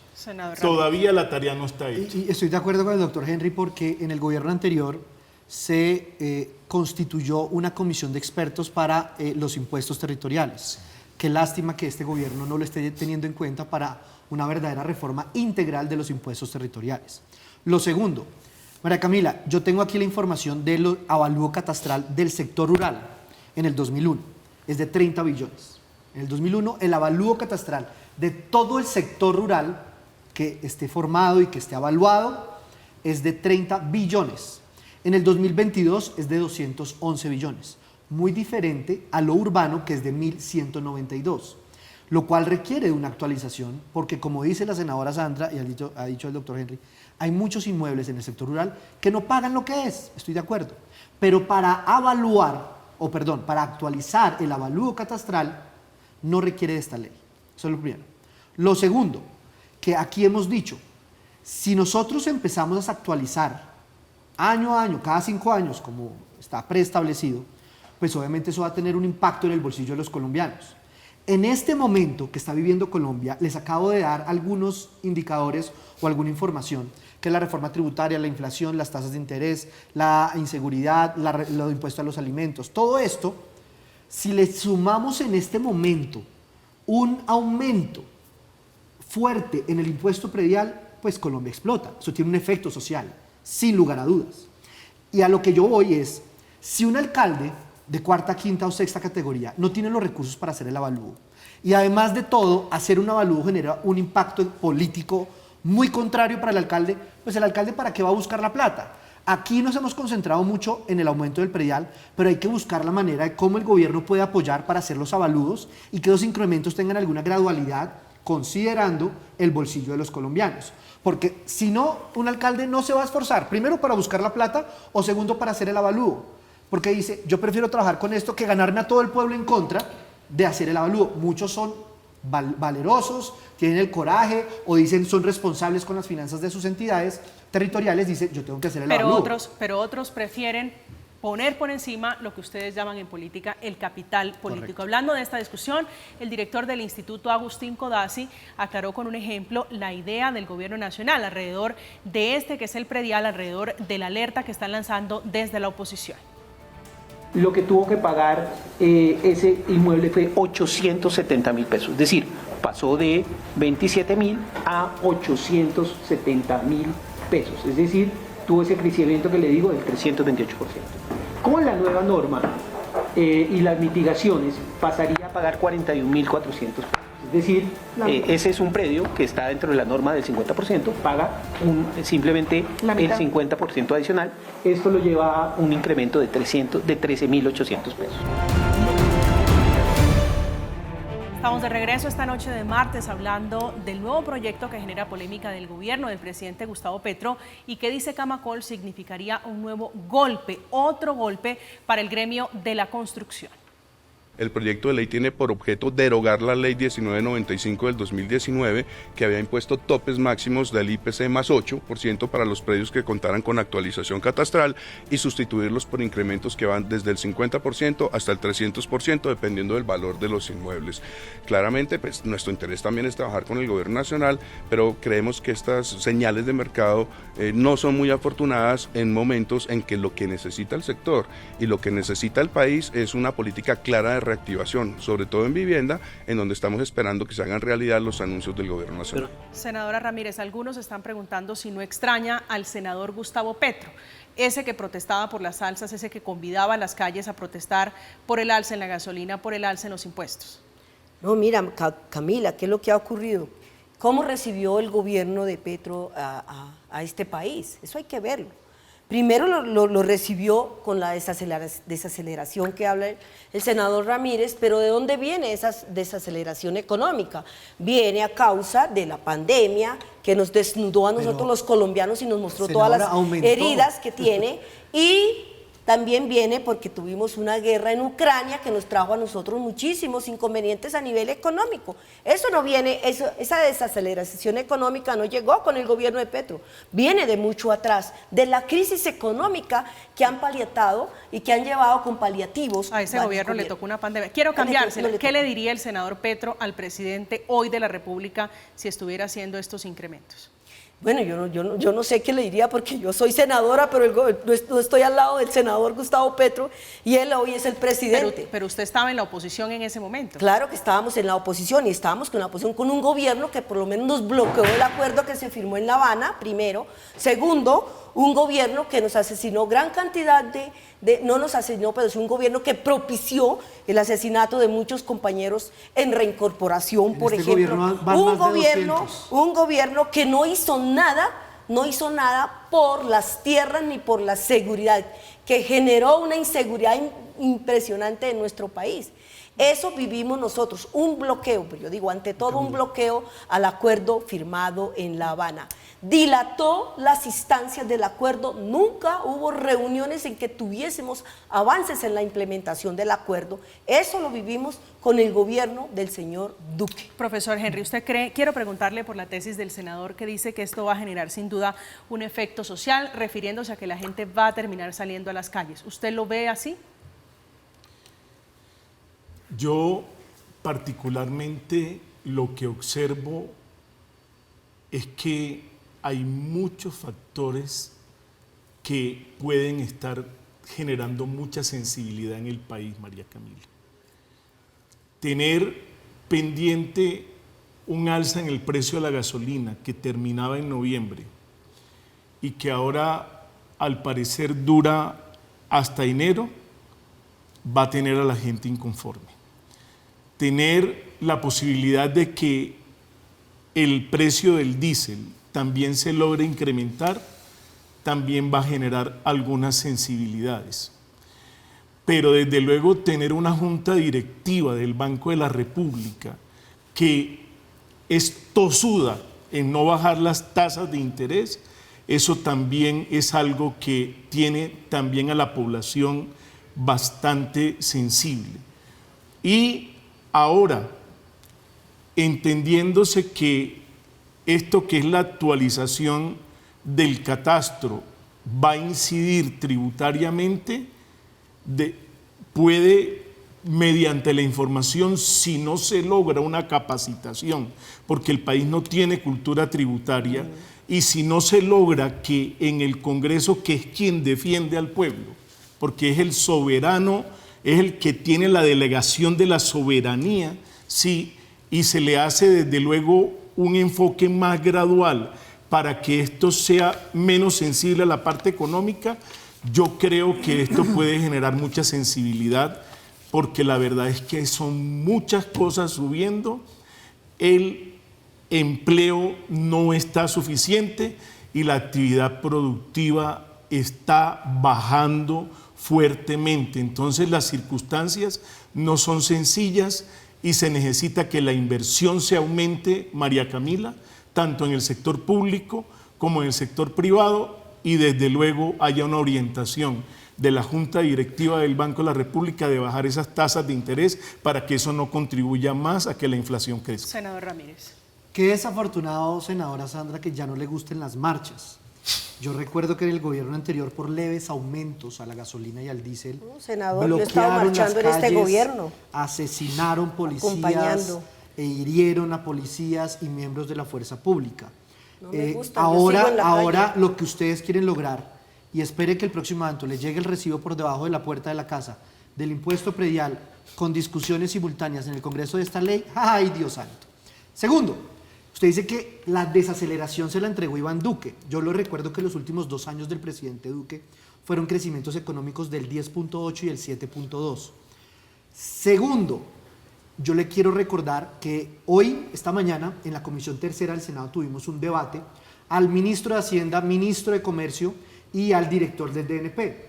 Todavía la tarea no está hecha. Y estoy de acuerdo con el doctor Henry, porque en el gobierno anterior se constituyó una comisión de expertos para los impuestos territoriales. Qué lástima que este gobierno no lo esté teniendo en cuenta para una verdadera reforma integral de los impuestos territoriales. Lo segundo, María Camila, yo tengo aquí la información del avalúo catastral del sector rural en el 2001, es de 30 billones. En el 2001 el avalúo catastral de todo el sector rural que esté formado y que esté evaluado es de 30 billones. En el 2022 es de 211 billones, muy diferente a lo urbano, que es de 1.192, lo cual requiere de una actualización, porque como dice la senadora Sandra y ha dicho el doctor Henry, hay muchos inmuebles en el sector rural que no pagan lo que es, estoy de acuerdo, pero para actualizar el avalúo catastral no requiere de esta ley. Eso es lo primero. Lo segundo, que aquí hemos dicho, si nosotros empezamos a actualizar año a año, cada 5 años, como está preestablecido, pues obviamente eso va a tener un impacto en el bolsillo de los colombianos. En este momento que está viviendo Colombia, les acabo de dar algunos indicadores o alguna información, que es la reforma tributaria, la inflación, las tasas de interés, la inseguridad, los impuestos a los alimentos. Todo esto, si le sumamos en este momento un aumento fuerte en el impuesto predial, pues Colombia explota. Eso tiene un efecto social, sin lugar a dudas. Y a lo que yo voy es, si un alcalde de cuarta, quinta o sexta categoría no tiene los recursos para hacer el avalúo, y además de todo, hacer un avalúo genera un impacto político muy contrario para el alcalde, pues el alcalde ¿para qué va a buscar la plata? Aquí nos hemos concentrado mucho en el aumento del predial, pero hay que buscar la manera de cómo el gobierno puede apoyar para hacer los avalúos y que los incrementos tengan alguna gradualidad, considerando el bolsillo de los colombianos. Porque si no, un alcalde no se va a esforzar, primero para buscar la plata o segundo para hacer el avalúo. Porque dice, yo prefiero trabajar con esto que ganarme a todo el pueblo en contra de hacer el avalúo. Muchos son valerosos, tienen el coraje o dicen son responsables con las finanzas de sus entidades territoriales, dicen yo tengo que hacer el avalúo. Pero otros prefieren poner por encima lo que ustedes llaman en política el capital político. Correcto. Hablando de esta discusión, el director del Instituto, Agustín Codazzi, aclaró con un ejemplo la idea del gobierno nacional alrededor de que es el predial, alrededor de la alerta que están lanzando desde la oposición. Lo que tuvo que pagar ese inmueble fue 870.000 pesos, es decir, pasó de 27.000 a 870.000 pesos, es decir, tuvo ese crecimiento que le digo del 328%. Con la nueva norma y las mitigaciones pasaría a pagar 41.400 pesos. Es decir, ese es un predio que está dentro de la norma del 50%, paga simplemente el 50% adicional. Esto lo lleva a un incremento de 13.800 pesos. Estamos de regreso esta noche de martes hablando del nuevo proyecto que genera polémica del gobierno del presidente Gustavo Petro y que dice Camacol significaría un nuevo golpe, otro golpe para el gremio de la construcción. El proyecto de ley tiene por objeto derogar la ley 1995 del 2019, que había impuesto topes máximos del IPC más 8% para los predios que contaran con actualización catastral y sustituirlos por incrementos que van desde el 50% hasta el 300%, dependiendo del valor de los inmuebles. Claramente, pues, nuestro interés también es trabajar con el gobierno nacional, pero creemos que estas señales de mercado no son muy afortunadas en momentos en que lo que necesita el sector y lo que necesita el país es una política clara de reactivación, sobre todo en vivienda, en donde estamos esperando que se hagan realidad los anuncios del gobierno nacional. Senadora Ramírez, algunos están preguntando si no extraña al senador Gustavo Petro, ese que protestaba por las alzas, ese que convidaba a las calles a protestar por el alza en la gasolina, por el alza en los impuestos. No, mira, Camila, ¿qué es lo que ha ocurrido? ¿Cómo recibió el gobierno de Petro a este país? Eso hay que verlo. Primero lo recibió con la desaceleración que habla el senador Ramírez, pero ¿de dónde viene esa desaceleración económica? Viene a causa de la pandemia que nos desnudó a nosotros los colombianos y nos mostró todas las heridas que tiene, y también viene porque tuvimos una guerra en Ucrania que nos trajo a nosotros muchísimos inconvenientes a nivel económico. Eso no viene, esa desaceleración económica no llegó con el gobierno de Petro, viene de mucho atrás, de la crisis económica que han paliatado y que han llevado con paliativos. A ese gobierno le tocó una pandemia. Quiero cambiársela. ¿Qué le diría el senador Petro al presidente hoy de la República si estuviera haciendo estos incrementos? Bueno, yo no sé qué le diría porque yo soy senadora, pero no estoy al lado del senador Gustavo Petro y él hoy es el presidente. Pero usted estaba en la oposición en ese momento. Claro que estábamos en la oposición y estábamos con la oposición con un gobierno que por lo menos nos bloqueó el acuerdo que se firmó en La Habana, primero. Segundo, un gobierno que nos asesinó gran cantidad no nos asesinó, pero es un gobierno que propició el asesinato de muchos compañeros en reincorporación, por ejemplo. Un gobierno que no hizo nada por las tierras ni por la seguridad, que generó una inseguridad impresionante en nuestro país. Eso vivimos nosotros, un bloqueo, pero yo digo, ante todo un bloqueo al acuerdo firmado en La Habana. Dilató las instancias del acuerdo, nunca hubo reuniones en que tuviésemos avances en la implementación del acuerdo. Eso lo vivimos con el gobierno del señor Duque. Profesor Henry, ¿usted cree? Quiero preguntarle por la tesis del senador que dice que esto va a generar sin duda un efecto social, refiriéndose a que la gente va a terminar saliendo a las calles. ¿Usted lo ve así? Yo particularmente lo que observo es que hay muchos factores que pueden estar generando mucha sensibilidad en el país, María Camila. Tener pendiente un alza en el precio de la gasolina que terminaba en noviembre y que ahora al parecer dura hasta enero, va a tener a la gente inconforme. Tener la posibilidad de que el precio del diésel también se logre incrementar, también va a generar algunas sensibilidades. Pero desde luego tener una junta directiva del Banco de la República que es tosuda en no bajar las tasas de interés, eso también es algo que tiene también a la población bastante sensible. Y ahora, entendiéndose que esto que es la actualización del catastro va a incidir tributariamente, puede, mediante la información, si no se logra una capacitación, porque el país no tiene cultura tributaria, y si no se logra que en el Congreso, que es quien defiende al pueblo, porque es el soberano, es el que tiene la delegación de la soberanía, sí, y se le hace desde luego un enfoque más gradual para que esto sea menos sensible a la parte económica, yo creo que esto puede generar mucha sensibilidad, porque la verdad es que son muchas cosas subiendo, el empleo no está suficiente y la actividad productiva está bajando fuertemente. Entonces las circunstancias no son sencillas y se necesita que la inversión se aumente, María Camila, tanto en el sector público como en el sector privado, y desde luego haya una orientación de la Junta Directiva del Banco de la República de bajar esas tasas de interés para que eso no contribuya más a que la inflación crezca. Senador Ramírez. Qué desafortunado, senadora Sandra, que ya no le gusten las marchas. Yo recuerdo que en el gobierno anterior, por leves aumentos a la gasolina y al diésel, senador, yo he estado bloquearon las marchando en este calles, gobierno, asesinaron policías acompañando, e hirieron a policías y miembros de la fuerza pública. No me gusta, yo sigo en la ahora calle. lo que ustedes quieren lograr, y espere que el próximo año les llegue el recibo por debajo de la puerta de la casa del impuesto predial con discusiones simultáneas en el Congreso de esta ley, ¡ay, Dios santo! Segundo, usted dice que la desaceleración se la entregó Iván Duque. Yo lo recuerdo que los últimos 2 años del presidente Duque fueron crecimientos económicos del 10.8 y el 7.2. Segundo, yo le quiero recordar que hoy, esta mañana, en la Comisión Tercera del Senado tuvimos un debate al ministro de Hacienda, ministro de Comercio y al director del DNP,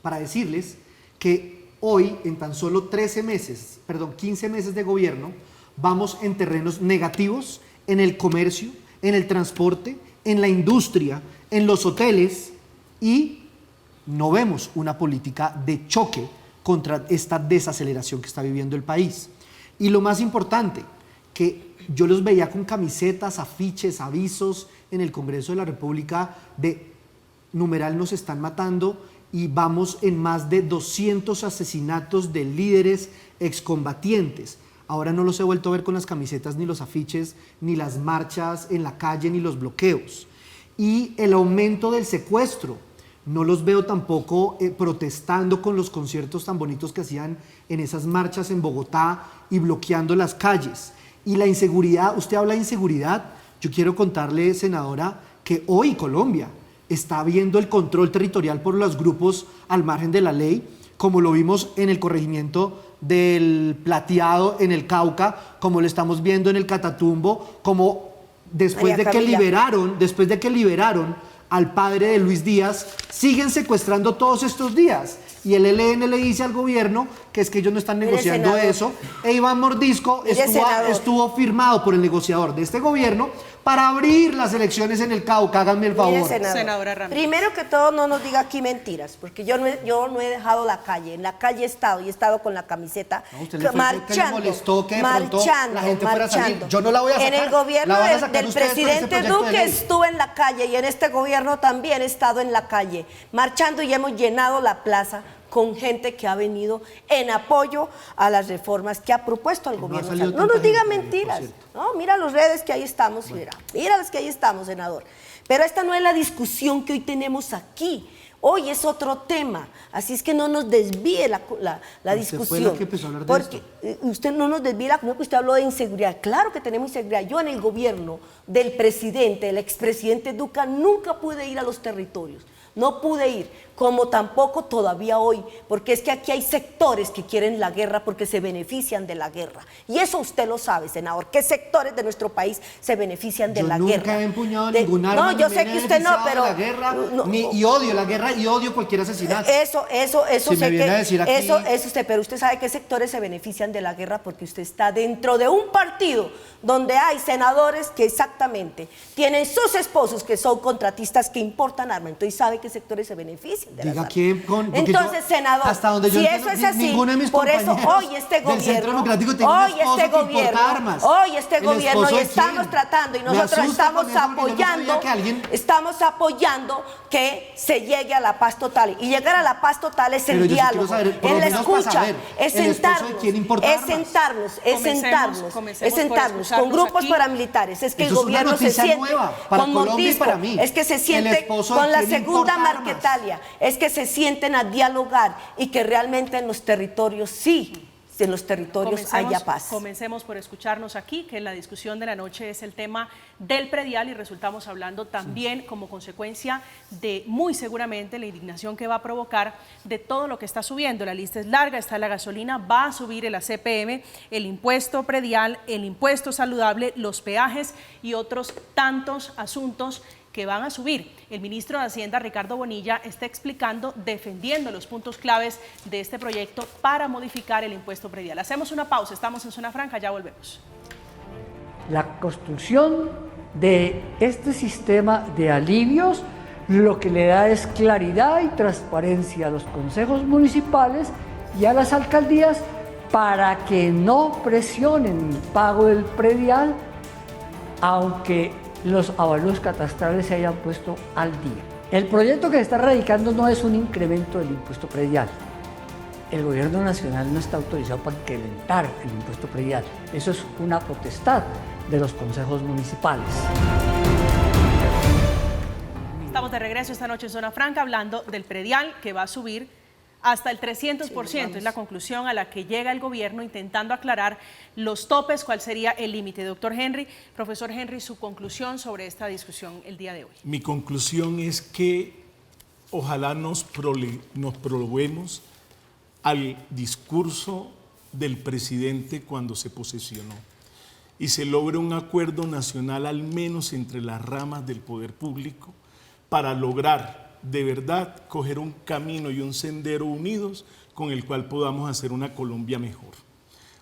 para decirles que hoy, en tan solo 15 meses de gobierno, vamos en terrenos negativos en el comercio, en el transporte, en la industria, en los hoteles, y no vemos una política de choque contra esta desaceleración que está viviendo el país. Y lo más importante, que yo los veía con camisetas, afiches, avisos en el Congreso de la República de numeral nos están matando, y vamos en más de 200 asesinatos de líderes excombatientes. Ahora no los he vuelto a ver con las camisetas, ni los afiches, ni las marchas en la calle, ni los bloqueos. Y el aumento del secuestro, no los veo tampoco protestando con los conciertos tan bonitos que hacían en esas marchas en Bogotá y bloqueando las calles. Y la inseguridad, usted habla de inseguridad, yo quiero contarle, senadora, que hoy Colombia está viendo el control territorial por los grupos al margen de la ley, como lo vimos en el corregimiento del Plateado en el Cauca, como lo estamos viendo en el Catatumbo, como después de que liberaron al padre de Luis Díaz, siguen secuestrando todos estos días. Y el ELN le dice al gobierno que es que ellos no están negociando eso. E Iván Mordisco estuvo firmado por el negociador de este gobierno para abrir las elecciones en el Cauca. Háganme el favor. Senadora Ramírez. Primero que todo, no nos diga aquí mentiras, porque yo no he dejado la calle. En la calle he estado, y he estado con la camiseta, No, usted le fue marchando, que le molestó que de pronto la gente fuera a salir. Yo no la voy a sacar. En el gobierno La van a sacar del ustedes con ese presidente proyecto de Duque ley. estuve en la calle, y en este gobierno también he estado en la calle, marchando, y hemos llenado la plaza con gente que ha venido en apoyo a las reformas que ha propuesto el gobierno. salido No tanta nos diga gente, por mentiras. cierto. No, mira las redes que ahí estamos, mira las que ahí estamos, senador. Pero esta no es la discusión que hoy tenemos aquí. Hoy es otro tema, así es que no nos desvíe la discusión. Usted fue la que empezó a hablar de porque usted no nos desvíe la, usted habló de inseguridad. Claro que tenemos inseguridad. Yo en el gobierno del presidente, del expresidente Duque, nunca pude ir a los territorios. No pude ir, como tampoco todavía hoy, porque es que aquí hay sectores que quieren la guerra porque se benefician de la guerra. Y eso usted lo sabe, senador, qué sectores de nuestro país se benefician de la guerra. Yo nunca he empuñado ningún arma. No, yo sé que usted no, pero... La guerra, y odio la guerra y odio cualquier asesinato. Eso Si sé me viene que... a decir aquí- Eso usted, pero usted sabe qué sectores se benefician de la guerra porque usted está dentro de un partido donde hay senadores que exactamente tienen sus esposos que son contratistas que importan armas. Entonces sabe qué sectores se benefician de Diga las armas. quién, porque Entonces, yo, senador, hasta donde yo si entiendo, eso es así, ninguno de mis por eso compañeros hoy este del Centro gobierno, Democrático tiene un esposo que importa armas. hoy este ¿El gobierno, esposo y de estamos quién? tratando, y Me nosotros asusta estamos con eso, porque yo no sabía apoyando, que alguien- estamos apoyando que se llegue a la paz total. Y llegar a la paz total es Pero el yo sí quiero diálogo, saber, por lo es la menos para escucha, saber, es ¿el esposo de sentarnos, quién importa es armas? sentarnos, es Comencemos sentarnos, por es sentarnos con escucharlos grupos aquí. paramilitares. Es que Eso el es una gobierno se noticia siente nueva para con Colombia y mordisco, para mí. es que se El siente esposo de con la quién segunda importa armas. Marquetalia, es que se sienten a dialogar y que realmente en los territorios en los territorios haya paz. Comencemos por escucharnos aquí, que la discusión de la noche es el tema del predial y resultamos hablando también como consecuencia de, muy seguramente, la indignación que va a provocar de todo lo que está subiendo. La lista es larga, está la gasolina, va a subir el ACPM, el impuesto predial, el impuesto saludable, los peajes y otros tantos asuntos que van a subir. El ministro de Hacienda, Ricardo Bonilla, está explicando, defendiendo los puntos claves de este proyecto para modificar el impuesto predial. Hacemos una pausa, estamos en Zona Franca, ya volvemos. La construcción de este sistema de alivios lo que le da es claridad y transparencia a los consejos municipales y a las alcaldías para que no presionen el pago del predial, aunque los avalúos catastrales se hayan puesto al día. El proyecto que se está radicando no es un incremento del impuesto predial. El gobierno nacional no está autorizado para incrementar el impuesto predial. Eso es una potestad de los consejos municipales. Estamos de regreso esta noche en Zona Franca hablando del predial que va a subir hasta el 300%, es la conclusión a la que llega el gobierno intentando aclarar los topes, cuál sería el límite. Doctor Henry, profesor Henry, su conclusión sobre esta discusión el día de hoy. Mi conclusión es que ojalá nos probemos al discurso del presidente cuando se posesionó y se logre un acuerdo nacional al menos entre las ramas del poder público para lograr de verdad coger un camino y un sendero unidos con el cual podamos hacer una Colombia mejor.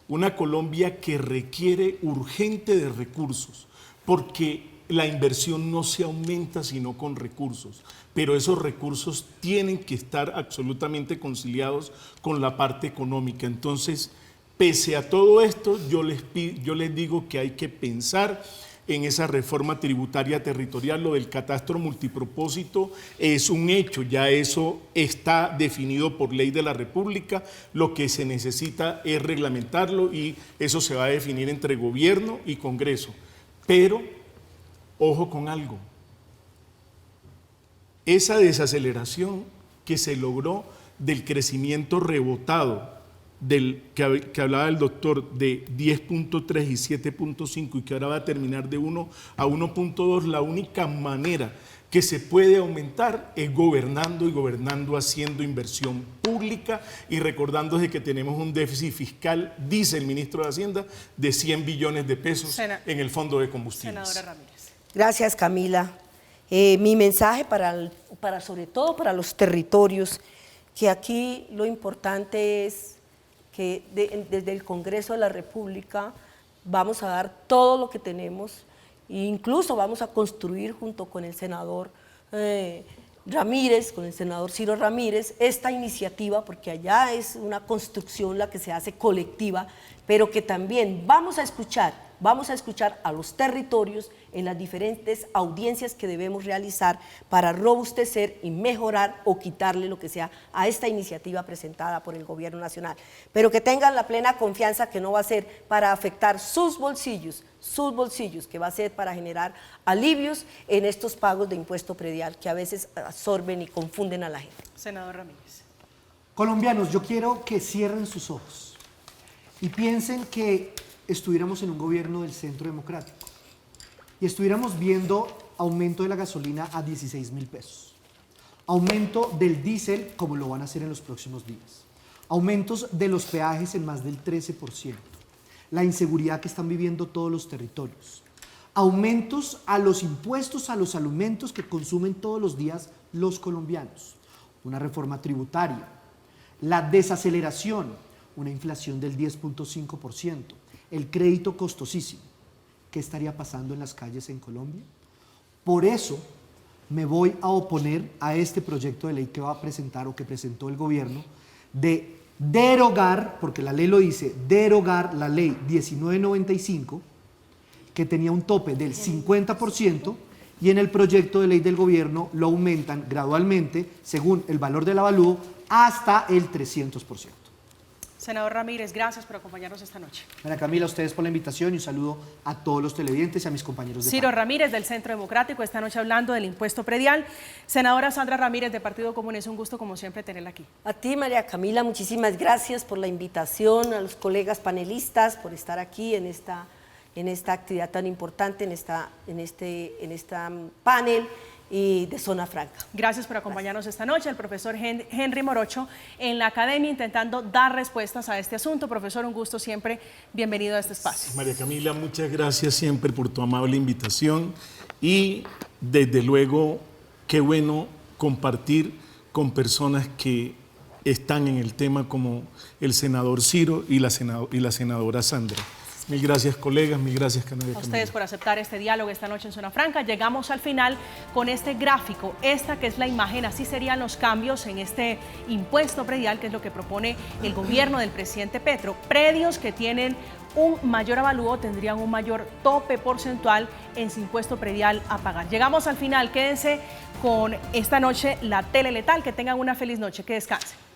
Una Colombia que requiere urgente de recursos, porque la inversión no se aumenta sino con recursos, pero esos recursos tienen que estar absolutamente conciliados con la parte económica. Entonces, pese a todo esto, yo les digo que hay que pensar en esa reforma tributaria territorial. Lo del catastro multipropósito es un hecho, ya eso está definido por ley de la República, lo que se necesita es reglamentarlo y eso se va a definir entre gobierno y Congreso. Pero, ojo con algo, esa desaceleración que se logró del crecimiento rebotado que hablaba el doctor de 10.3 y 7.5 y que ahora va a terminar de 1 a 1.2, la única manera que se puede aumentar es gobernando y gobernando haciendo inversión pública y recordándose que tenemos un déficit fiscal, dice el ministro de Hacienda, de 100 billones de pesos en el fondo de combustibles. Senadora Ramírez. Gracias, Camila. Mi mensaje sobre todo para los territorios, que aquí lo importante es que desde el Congreso de la República vamos a dar todo lo que tenemos e incluso vamos a construir junto con el senador Ramírez, con el senador Ciro Ramírez, esta iniciativa, porque allá es una construcción la que se hace colectiva, pero que también vamos a escuchar a los territorios en las diferentes audiencias que debemos realizar para robustecer y mejorar o quitarle lo que sea a esta iniciativa presentada por el Gobierno Nacional. Pero que tengan la plena confianza que no va a ser para afectar sus bolsillos, que va a ser para generar alivios en estos pagos de impuesto predial que a veces absorben y confunden a la gente. Senador Ramírez. Colombianos, yo quiero que cierren sus ojos y piensen que estuviéramos en un gobierno del Centro Democrático y estuviéramos viendo aumento de la gasolina a 16.000 pesos, aumento del diésel como lo van a hacer en los próximos días, aumentos de los peajes en más del 13%, la inseguridad que están viviendo todos los territorios, aumentos a los impuestos a los alimentos que consumen todos los días los colombianos, una reforma tributaria, la desaceleración, una inflación del 10.5%, el crédito costosísimo. ¿Qué estaría pasando en las calles en Colombia? Por eso, me voy a oponer a este proyecto de ley que va a presentar o que presentó el gobierno de derogar, porque la ley lo dice, derogar la ley 1995, que tenía un tope del 50%, y en el proyecto de ley del gobierno lo aumentan gradualmente, según el valor del avalúo, hasta el 300%. Senador Ramírez, gracias por acompañarnos esta noche. María Camila, a ustedes por la invitación y un saludo a todos los televidentes y a mis compañeros de Ciro panel. Ramírez, del Centro Democrático, esta noche hablando del impuesto predial. Senadora Sandra Ramírez, de Partido Común, es un gusto como siempre tenerla aquí. A ti, María Camila, muchísimas gracias por la invitación, a los colegas panelistas por estar aquí en esta actividad tan importante, en esta panel y de Zona Franca. Gracias por acompañarnos esta noche. El profesor Henry Morocho en la academia intentando dar respuestas a este asunto. Profesor, un gusto siempre. Bienvenido a este espacio. María Camila, muchas gracias siempre por tu amable invitación y desde luego qué bueno compartir con personas que están en el tema como el senador Ciro y la senadora Sandra. Mil gracias, colegas, mil gracias, María Camila. A ustedes por aceptar este diálogo esta noche en Zona Franca. Llegamos al final con este gráfico, esta que es la imagen, así serían los cambios en este impuesto predial, que es lo que propone el gobierno del presidente Petro. Predios que tienen un mayor avalúo tendrían un mayor tope porcentual en su impuesto predial a pagar. Llegamos al final, quédense con esta noche la tele letal, que tengan una feliz noche, que descansen.